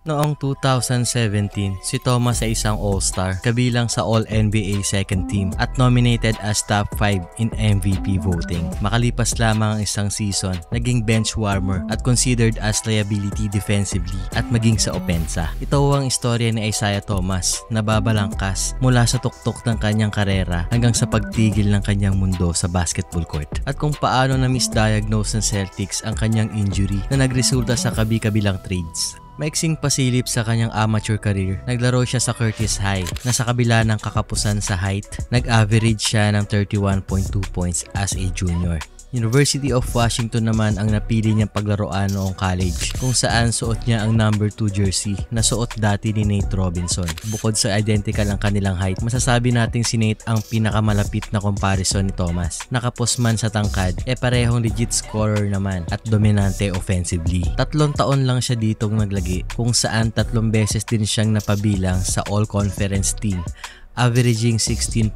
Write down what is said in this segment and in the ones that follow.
Noong 2017, si Thomas ay isang All-Star, kabilang sa All-NBA second team at nominated as top 5 in MVP voting. Makalipas lamang ang isang season, naging bench warmer at considered as liability defensively at maging sa opensa. Ito ang istorya ni Isaiah Thomas na babalangkas mula sa tuktok ng kanyang karera hanggang sa pagtigil ng kanyang mundo sa basketball court. At kung paano na misdiagnose ng Celtics ang kanyang injury na nagresulta sa kabi-kabilang trades. Maiksing pasilip sa kanyang amateur career, naglaro siya sa Curtis High na sa kabila ng kakapusan sa height, nag-average siya ng 31.2 points as a junior. University of Washington naman ang napili niyang paglaruan noong college, kung saan suot niya ang number 2 jersey na suot dati ni Nate Robinson. Bukod sa identical ang kanilang height, masasabi nating si Nate ang pinakamalapit na comparison ni Thomas. Nakapos man sa tangkad, parehong legit scorer naman at dominante offensively. 3 taon lang siya ditong naglagi, kung saan 3 beses din siyang napabilang sa all-conference team, averaging 16.2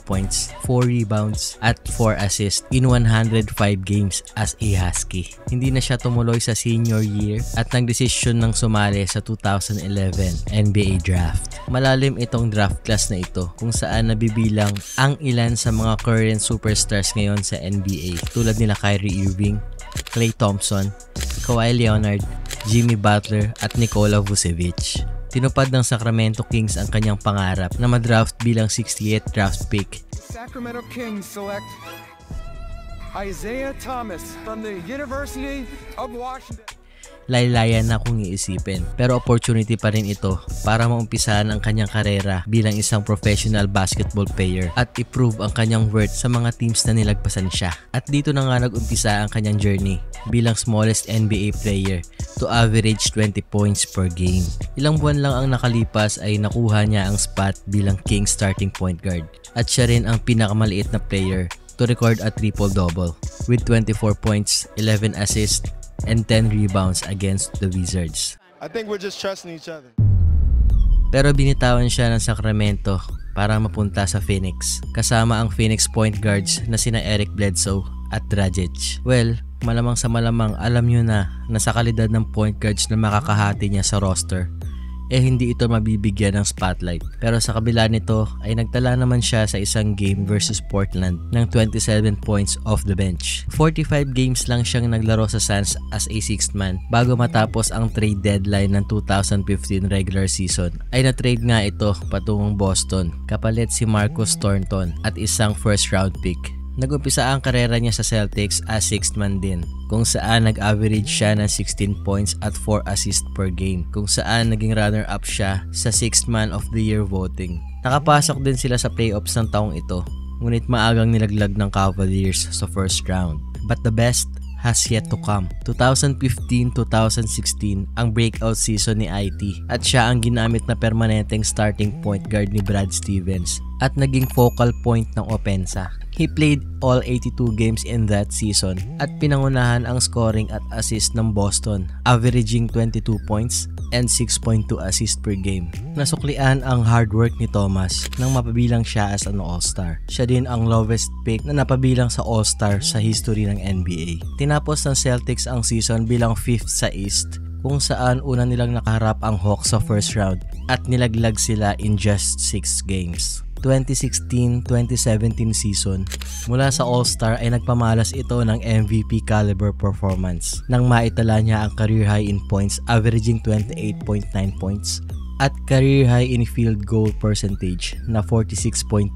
points, 4 rebounds at 4 assists in 105 games as a Husky. Hindi na siya tumuloy sa senior year at nagdesisyon ng sumali sa 2011 NBA Draft. Malalim itong draft class na ito, kung saan nabibilang ang ilan sa mga current superstars ngayon sa NBA tulad nila Kyrie Irving, Klay Thompson, Kawhi Leonard, Jimmy Butler at Nikola Vucevic. Tinupad ng Sacramento Kings ang kanyang pangarap na madraft bilang 68th draft pick. Sacramento Kings select Isaiah Thomas from the University of Washington. Laylayan na kung iisipin, pero opportunity pa rin ito para maumpisahan ang kanyang karera bilang isang professional basketball player at i-prove ang kanyang worth sa mga teams na nilagpasan siya. At dito na nga nag-umpisa ang kanyang journey bilang smallest NBA player to average 20 points per game. Ilang buwan lang ang nakalipas ay nakuha niya ang spot bilang Kings starting point guard at siya rin ang pinakamaliit na player to record a triple-double with 24 points, 11 assists, and 10 rebounds against the Wizards. I think we're just trusting each other. Pero binitawan siya ng Sacramento para mapunta sa Phoenix, kasama ang Phoenix point guards na sina Eric Bledsoe at Dragic. Well, malamang sa malamang alam nyo na sa kalidad ng point guards na makakahati niya sa roster, hindi ito mabibigyan ng spotlight. Pero sa kabila nito ay nagtala naman siya sa isang game versus Portland ng 27 points off the bench. 45 games lang siyang naglaro sa Suns as a sixth man bago matapos ang trade deadline ng 2015 regular season. Ay na-trade nga ito patungong Boston, kapalit si Marcus Thornton at isang first round pick. Nag-umpisa ang karera niya sa Celtics as sixth man din, kung saan nag-average siya ng 16 points at 4 assists per game, kung saan naging runner-up siya sa sixth man of the year voting. Nakapasok din sila sa playoffs ng taong ito, ngunit maagang nilaglag ng Cavaliers sa first round. But the best has yet to come. 2015-2016 ang breakout season ni IT at siya ang ginamit na permanenteng starting point guard ni Brad Stevens at naging focal point ng opensa. He played all 82 games in that season at pinangunahan ang scoring at assist ng Boston, averaging 22 points and 6.2 assists per game. Nasuklian ang hard work ni Thomas nang mapabilang siya as an All-Star. Siya din ang lowest pick na napabilang sa All-Star sa history ng NBA. Tinapos ng Celtics ang season bilang 5th sa East, kung saan una nilang nakaharap ang Hawks sa first round at nilaglag sila in just 6 games. 2016-2017 season, mula sa All-Star ay nagpamalas ito ng MVP caliber performance nang maitala niya ang career high in points, averaging 28.9 points at career high in field goal percentage na 46.3%.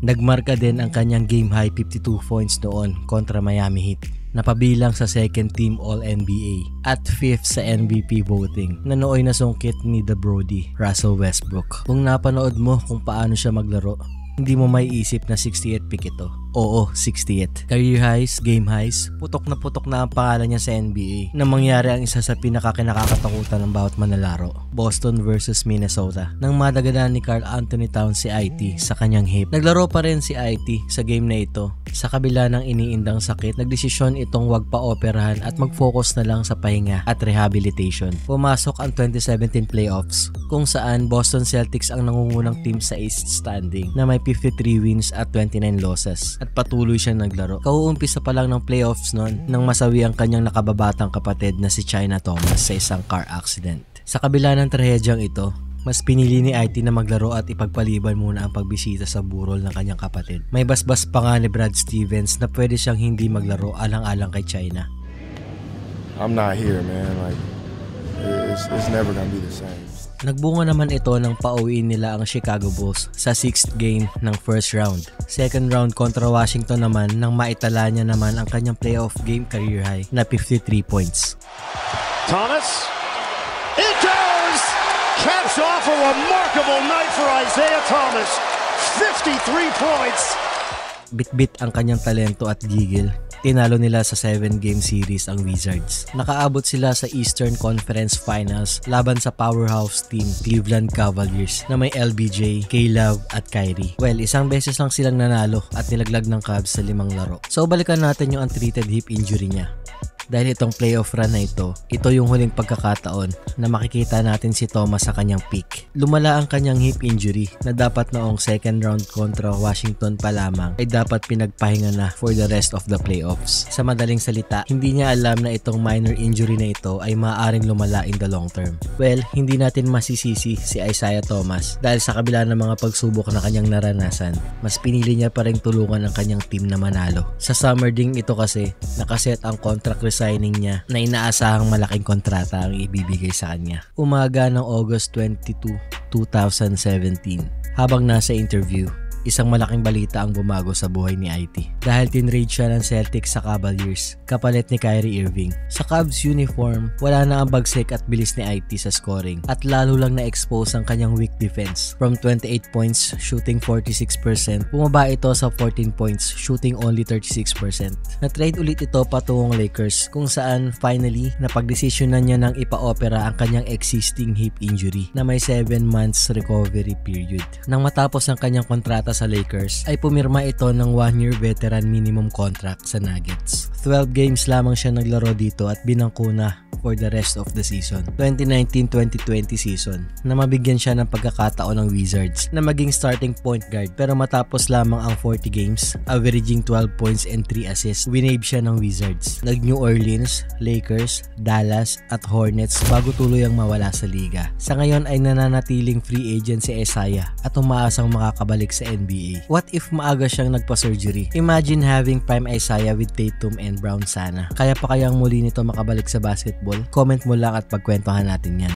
Nagmarka din ang kanyang game high 52 points noon kontra Miami Heat. Napabilang sa second team All-NBA at 5th sa MVP voting na nooy nasungkit ni The Brody, Russell Westbrook. Kung napanood mo kung paano siya maglaro, hindi mo may isip na 68th pick ito. Oo, 68th. Career highs, game highs, putok na ang pangalan niya sa NBA nang mangyari ang isa sa pinakakinakakatakutan ng bawat manlalaro. Boston versus Minnesota. Nang madaganan ni Karl Anthony Towns si IT sa kanyang hip. Naglaro pa rin si IT sa game na ito. Sa kabila ng iniindang sakit, nagdesisyon itong wag pa-operahan at mag-focus na lang sa pahinga at rehabilitation. Pumasok ang 2017 playoffs kung saan Boston Celtics ang nangungunang team sa East standing na may 53 wins at 29 losses. At patuloy siyang naglaro. Kauumpisa pa lang ng playoffs noon nang masawi ang kanyang nakababatang kapatid na si China Thomas sa isang car accident. Sa kabila ng trahedyang ito, mas pinili ni IT na maglaro at ipagpaliban muna ang pagbisita sa burol ng kanyang kapatid. May basbas pa nga ni Brad Stevens na pwede siyang hindi maglaro alang-alang kay China. I'm not here, man. Like, it's never gonna be the same. Nagbunga naman ito ng pauwiin nila ang Chicago Bulls sa 6th game ng first round. Second round kontra Washington naman nang maitala niya naman ang kanyang playoff game career high na 53 points. Thomas, it goes! Caps off a remarkable night for Isaiah Thomas. 53 points. Bit-bit ang kanyang talento at gigil. Tinalo nila sa 7-game series ang Wizards. Nakaabot sila sa Eastern Conference Finals laban sa powerhouse team Cleveland Cavaliers na may LBJ, K-Love at Kyrie. Well, isang beses lang silang nanalo at nilaglag ng Cavs sa 5 laro. So balikan natin yung untreated hip injury niya. Dahil itong playoff run na ito yung huling pagkakataon na makikita natin si Thomas sa kanyang peak. Lumala ang kanyang hip injury na dapat noong second round kontra Washington pa lamang ay dapat pinagpahinga na for the rest of the playoffs. Sa madaling salita, hindi niya alam na itong minor injury na ito ay maaaring lumala in the long term. Well, hindi natin masisisi si Isaiah Thomas dahil sa kabila ng mga pagsubok na kanyang naranasan, mas pinili niya pa rin tulungan ang kanyang team na manalo. Sa summer ding ito kasi, nakaset ang contract signing niya na inaasahang malaking kontrata ang ibibigay sa kanya. Umaga ng August 22, 2017, habang nasa interview, isang malaking balita ang bumago sa buhay ni IT. Dahil tinrade siya ng Celtics sa Cavaliers, kapalit ni Kyrie Irving. Sa Cavs uniform, wala na ang bagsik at bilis ni IT sa scoring at lalo lang na-expose ang kanyang weak defense. From 28 points, shooting 46%, bumaba ito sa 14 points, shooting only 36%. Na-trade ulit ito patungong Lakers kung saan finally napagdesisyonan niya ng ipa-opera ang kanyang existing hip injury na may 7 months recovery period. Nang matapos ang kanyang kontrata sa Lakers, ay pumirma ito ng 1-year veteran minimum contract sa Nuggets. 12 games lamang siya naglaro dito at binangko na for the rest of the season. 2019-2020 season na mabigyan siya ng pagkakataon ng Wizards na maging starting point guard, pero matapos lamang ang 40 games, averaging 12 points and 3 assists, winave siya ng Wizards. Nag-New Orleans, Lakers, Dallas at Hornets bago tuluyang mawala sa liga. Sa ngayon ay nananatiling free agent si Isaiah at umaasang makakabalik sa NBA. What if maaga siyang nagpa-surgery? Imagine having prime Isaiah with Tatum and Brown sana. Kaya pa kayang muli nito makabalik sa basketball? Comment mo lang at pagkwentuhan natin yan.